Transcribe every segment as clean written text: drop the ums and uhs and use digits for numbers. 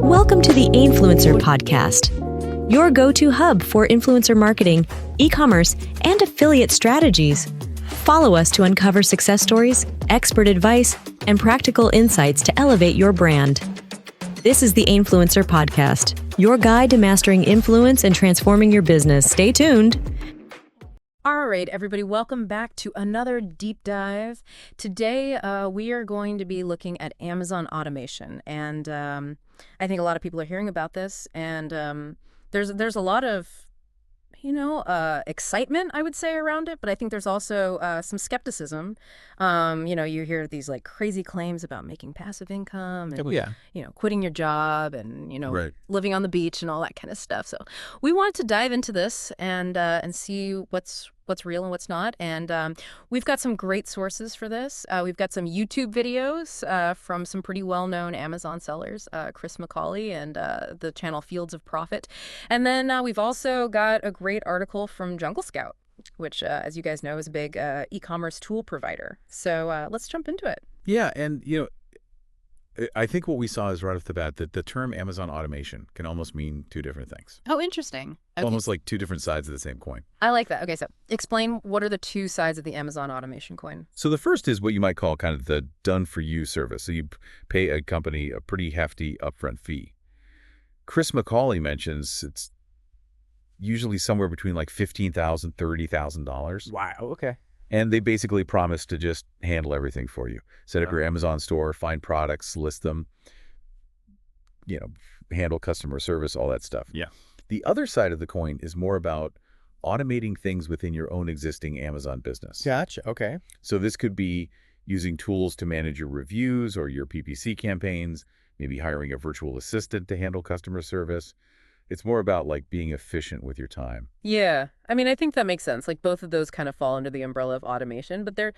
Welcome to the Ainfluencer Podcast, your go-to hub for influencer marketing, e-commerce, and affiliate strategies. Follow us to uncover success stories, expert advice, and practical insights to elevate your brand. This is the Ainfluencer Podcast, your guide to mastering influence and transforming your business. Stay tuned. All right, everybody, welcome back to another deep dive. Today, we are going to be looking at Amazon automation, and I think a lot of people are hearing about this, and there's a lot of excitement, I would say, around it, but I think there's also some skepticism. You hear these like crazy claims about making passive income and, quitting your job and, Right. living on the beach and all that kind of stuff. So we wanted to dive into this and see what's real and what's not. And we've got some great sources for this. We've got some YouTube videos from some pretty well-known Amazon sellers, Chris McCauley and the channel Fields of Profit. And then we've also got a great article from Jungle Scout, which, as you guys know, is a big e-commerce tool provider. So let's jump into it. Yeah, and I think what we saw is right off the bat that the term Amazon automation can almost mean two different things. Oh, interesting. Okay. Almost like two different sides of the same coin. I like that. Okay, so explain what are the two sides of the Amazon automation coin? So the first is what you might call kind of the done-for-you service. So you pay a company a pretty hefty upfront fee. Chris McCauley mentions it's usually somewhere between like $15,000, $30,000. Wow, okay. And they basically promise to just handle everything for you. Set up your Amazon store, find products, list them, handle customer service, all that stuff. Yeah. The other side of the coin is more about automating things within your own existing Amazon business. Gotcha, okay. So this could be using tools to manage your reviews or your PPC campaigns, maybe hiring a virtual assistant to handle customer service. It's more about like being efficient with your time. Yeah. I mean, I think that makes sense. Like both of those kind of fall under the umbrella of automation, but they're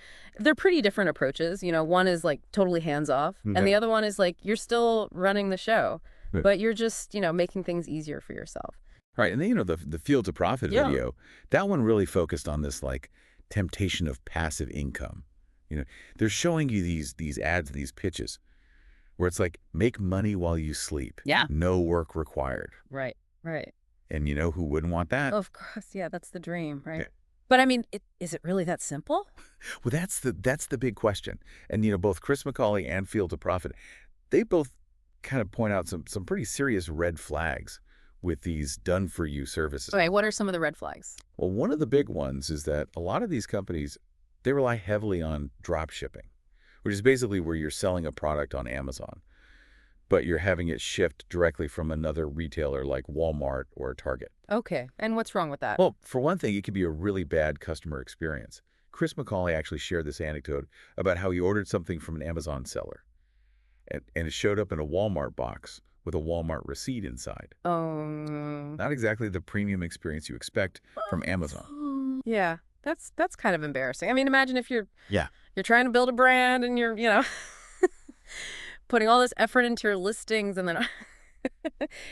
pretty different approaches. One is like totally hands off, and the other one is like you're still running the show, Right. but you're just, making things easier for yourself. Right. And then, the Fields of Profit video, that one really focused on this like temptation of passive income. They're showing you these ads, these pitches where it's like, make money while you sleep. Yeah. No work required. Right. Right. And who wouldn't want that? Of course. Yeah. That's the dream. Right. Yeah. But I mean, is it really that simple? Well, that's the big question. And, both Chris McCauley and Fields of Profit, they both kind of point out some pretty serious red flags with these done-for-you services. Okay. What are some of the red flags? Well, one of the big ones is that a lot of these companies, they rely heavily on drop shipping, which is basically where you're selling a product on Amazon, but you're having it shipped directly from another retailer like Walmart or Target. Okay. And what's wrong with that? Well, for one thing, it could be a really bad customer experience. Chris McCauley actually shared this anecdote about how he ordered something from an Amazon seller, and it showed up in a Walmart box with a Walmart receipt inside. Oh. Not exactly the premium experience you expect from Amazon. Yeah. That's kind of embarrassing. I mean, imagine if you're Yeah. trying to build a brand and you're, putting all this effort into your listings, and then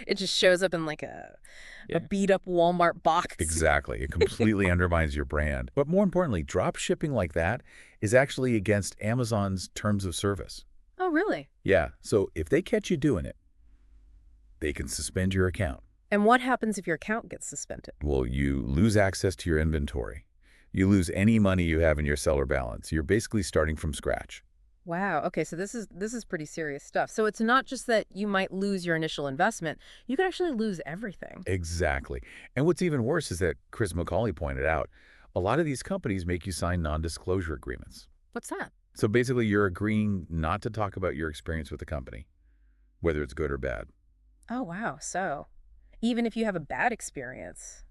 it just shows up in like a beat up Walmart box. Exactly. It completely undermines your brand. But more importantly, drop shipping like that is actually against Amazon's terms of service. Oh, really? Yeah. So if they catch you doing it, they can suspend your account. And what happens if your account gets suspended? Well, you lose access to your inventory. You lose any money you have in your seller balance. You're basically starting from scratch. Wow. Okay, so this is pretty serious stuff. So it's not just that you might lose your initial investment, you could actually lose everything. Exactly. And what's even worse is that Chris McCauley pointed out, a lot of these companies make you sign non-disclosure agreements. What's that? So basically, you're agreeing not to talk about your experience with the company, whether it's good or bad. Oh, wow. So even if you have a bad experience,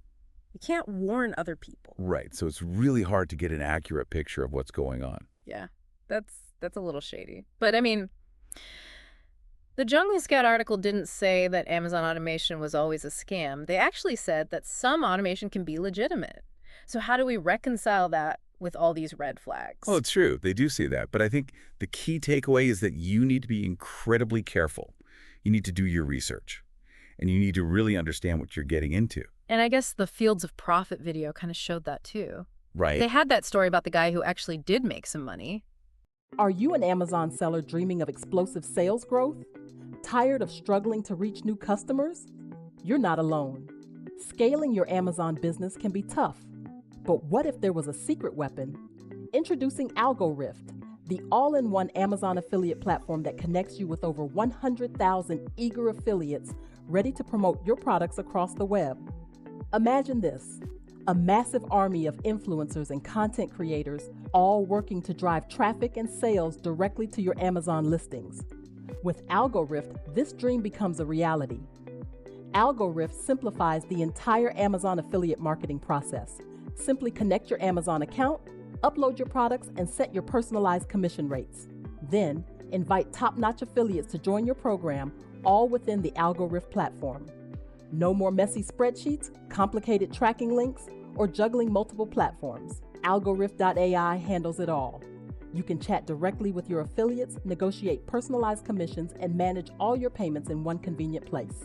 you can't warn other people. Right. So it's really hard to get an accurate picture of what's going on. Yeah, that's a little shady. But I mean, the Jungle Scout article didn't say that Amazon automation was always a scam. They actually said that some automation can be legitimate. So how do we reconcile that with all these red flags? Oh, it's true. They do see that. But I think the key takeaway is that you need to be incredibly careful. You need to do your research. And you need to really understand what you're getting into. And I guess the Fields of Profit video kind of showed that too. Right. They had that story about the guy who actually did make some money. Are you an Amazon seller dreaming of explosive sales growth? Tired of struggling to reach new customers? You're not alone. Scaling your Amazon business can be tough, but what if there was a secret weapon? Introducing AlgoRift, the all-in-one Amazon affiliate platform that connects you with over 100,000 eager affiliates ready to promote your products across the web. Imagine this, a massive army of influencers and content creators all working to drive traffic and sales directly to your Amazon listings. With AlgoRift, this dream becomes a reality. AlgoRift simplifies the entire Amazon affiliate marketing process. Simply connect your Amazon account, upload your products, and set your personalized commission rates. Then, invite top-notch affiliates to join your program, all within the AlgoRift platform. No more messy spreadsheets, complicated tracking links, or juggling multiple platforms. AlgoRift.ai handles it all. You can chat directly with your affiliates, negotiate personalized commissions, and manage all your payments in one convenient place.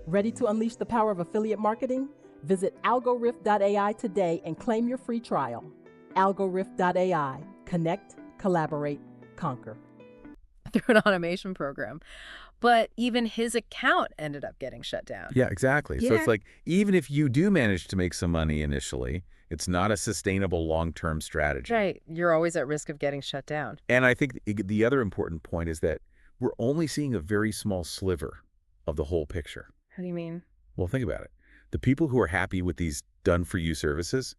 Ready to unleash the power of affiliate marketing? Visit AlgoRift.ai today and claim your free trial. AlgoRift.ai. Connect, collaborate, conquer. Through an automation program. But even his account ended up getting shut down. Yeah, exactly. So Yeah. it's like, even if you do manage to make some money initially, it's not a sustainable long-term strategy. Right. You're always at risk of getting shut down. And I think the other important point is that we're only seeing a very small sliver of the whole picture. How do you mean? Well, think about it. The people who are happy with these done-for-you services,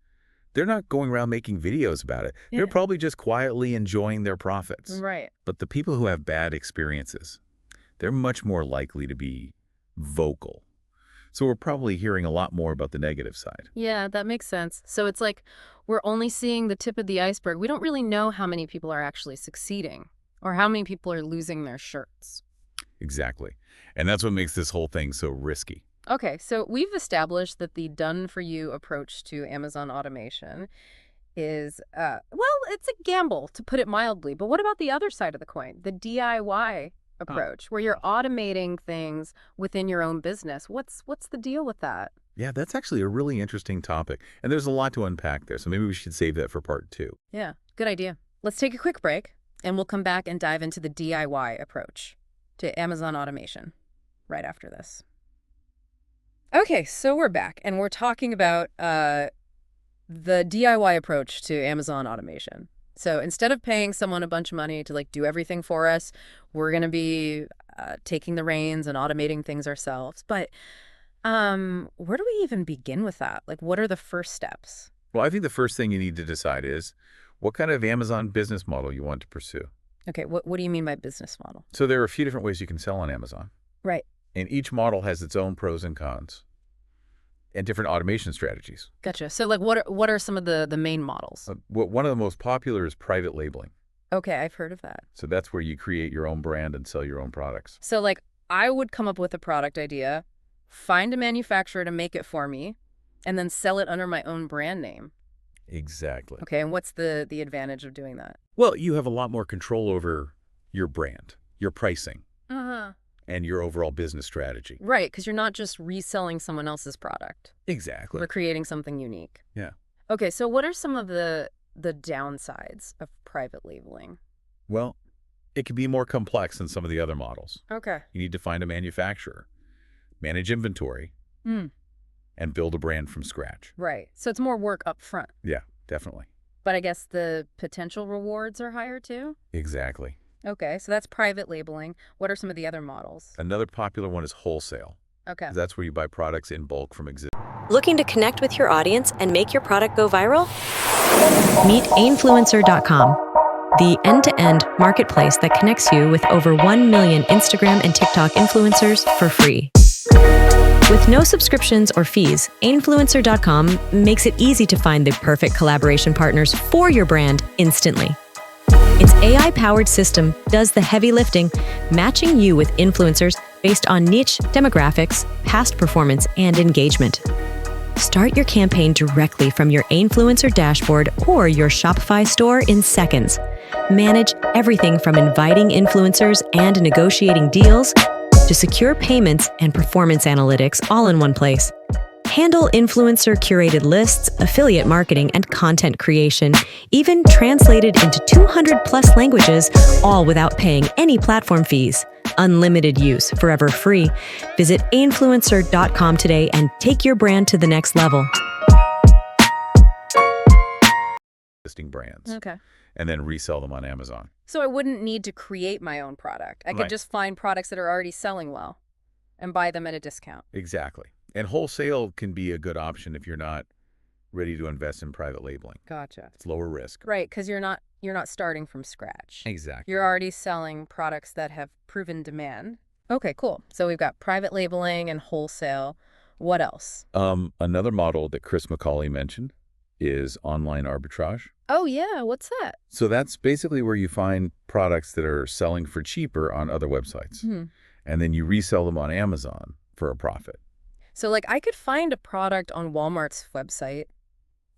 they're not going around making videos about it. Yeah. They're probably just quietly enjoying their profits. Right. But the people who have bad experiences, they're much more likely to be vocal. So we're probably hearing a lot more about the negative side. Yeah, that makes sense. So it's like we're only seeing the tip of the iceberg. We don't really know how many people are actually succeeding or how many people are losing their shirts. Exactly. And that's what makes this whole thing so risky. Okay, so we've established that the done-for-you approach to Amazon automation is, it's a gamble, to put it mildly. But what about the other side of the coin, the DIY approach, where you're automating things within your own business? What's the deal with that? Yeah, that's actually a really interesting topic. And there's a lot to unpack there, so maybe we should save that for part 2. Yeah, good idea. Let's take a quick break, and we'll come back and dive into the DIY approach to Amazon automation right after this. Okay, so we're back, and we're talking about the DIY approach to Amazon automation. So instead of paying someone a bunch of money to do everything for us, we're going to be taking the reins and automating things ourselves. But where do we even begin with that? What are the first steps? Well, I think the first thing you need to decide is what kind of Amazon business model you want to pursue. Okay, what do you mean by business model? So there are a few different ways you can sell on Amazon. Right. And each model has its own pros and cons and different automation strategies. Gotcha. So what are some of the main models? One of the most popular is private labeling. Okay, I've heard of that. So that's where you create your own brand and sell your own products. So I would come up with a product idea, find a manufacturer to make it for me, and then sell it under my own brand name. Exactly. Okay, and what's the advantage of doing that? Well, you have a lot more control over your brand, your pricing, Uh-huh. and your overall business strategy. Right, because you're not just reselling someone else's product. Exactly. We're creating something unique. Yeah. Okay, so what are some of the downsides of private labeling? Well, it can be more complex than some of the other models. Okay. You need to find a manufacturer, manage inventory, and build a brand from scratch. Right. So it's more work up front. Yeah, definitely. But I guess the potential rewards are higher too? Exactly. Okay, so that's private labeling. What are some of the other models? Another popular one is wholesale. Okay. That's where you buy products in bulk from existing. Looking to connect with your audience and make your product go viral? Meet Ainfluencer.com, the end-to-end marketplace that connects you with over 1 million Instagram and TikTok influencers for free. With no subscriptions or fees, Ainfluencer.com makes it easy to find the perfect collaboration partners for your brand instantly. Its AI-powered system does the heavy lifting, matching you with influencers based on niche demographics, past performance, and engagement. Start your campaign directly from your Ainfluencer dashboard or your Shopify store in seconds. Manage everything from inviting influencers and negotiating deals to secure payments and performance analytics all in one place. Handle influencer-curated lists, affiliate marketing, and content creation, even translated into 200-plus languages, all without paying any platform fees. Unlimited use, forever free. Visit ainfluencer.com today and take your brand to the next level. Listing brands. Okay. And then resell them on Amazon. So I wouldn't need to create my own product. I could Right. just find products that are already selling well and buy them at a discount. Exactly. And wholesale can be a good option if you're not ready to invest in private labeling. Gotcha. It's lower risk. Right, because you're not starting from scratch. Exactly. You're already selling products that have proven demand. Okay, cool. So we've got private labeling and wholesale. What else? Another model that Chris McCauley mentioned is online arbitrage. Oh yeah, what's that? So that's basically where you find products that are selling for cheaper on other websites. And then you resell them on Amazon for a profit. So like I could find a product on Walmart's website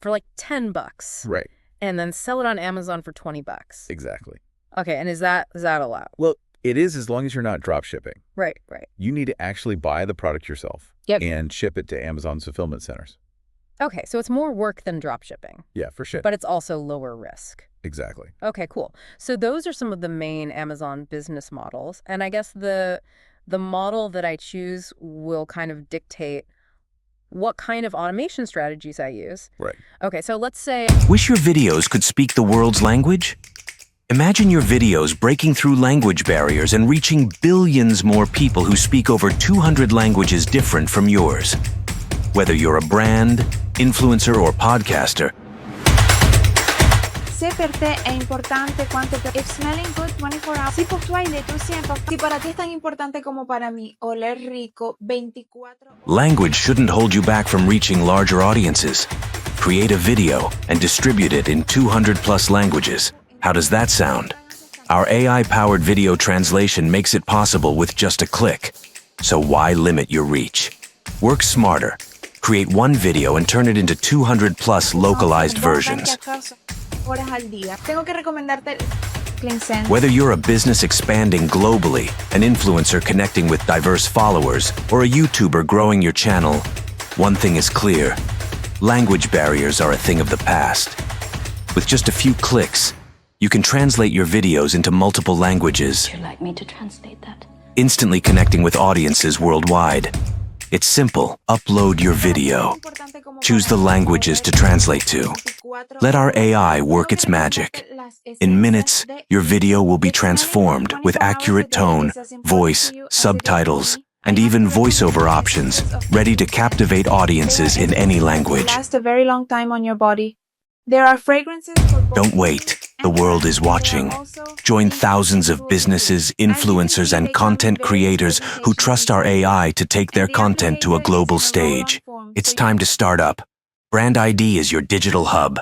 for like $10 Right. and then sell it on Amazon for $20. Exactly. Okay, and is that allowed? Well, it is as long as you're not drop shipping. Right. You need to actually buy the product yourself and ship it to Amazon's fulfillment centers. Okay, so it's more work than drop shipping, Yeah, for sure. but it's also lower risk. Exactly. Okay, cool. So those are some of the main Amazon business models. And I guess the model that I choose will kind of dictate what kind of automation strategies I use. Right. Okay, so let's say... Wish your videos could speak the world's language? Imagine your videos breaking through language barriers and reaching billions more people who speak over 200 languages different from yours. Whether you're a brand, influencer, or podcaster, Sé per te è importante quanto per If smelling good 24 hours. Si pour toi il est aussi important. Si para ti es tan importante como para mí oler rico 24. language shouldn't hold you back from reaching larger audiences. Create a video and distribute it in 200-plus languages. How does that sound? Our AI-powered video translation makes it possible with just a click. So why limit your reach? Work smarter. Create one video and turn it into 200-plus localized versions. Horas al día. Tengo que recomendarte CleanSense. Whether you're a business expanding globally, an influencer connecting with diverse followers, or a YouTuber growing your channel, one thing is clear. Language barriers are a thing of the past. With just a few clicks, you can translate your videos into multiple languages, Would you like me to translate that? instantly connecting with audiences worldwide. It's simple. Upload your video. Choose the languages to translate to. Let our AI work its magic. In minutes, your video will be transformed with accurate tone, voice, subtitles, and even voiceover options, ready to captivate audiences in any language. Last a very long time on your body. There are fragrances for both Don't wait. The world is watching. Join thousands of businesses, influencers, and content creators who trust our AI to take their content to a global stage. It's time to start up. Brand ID is your digital hub.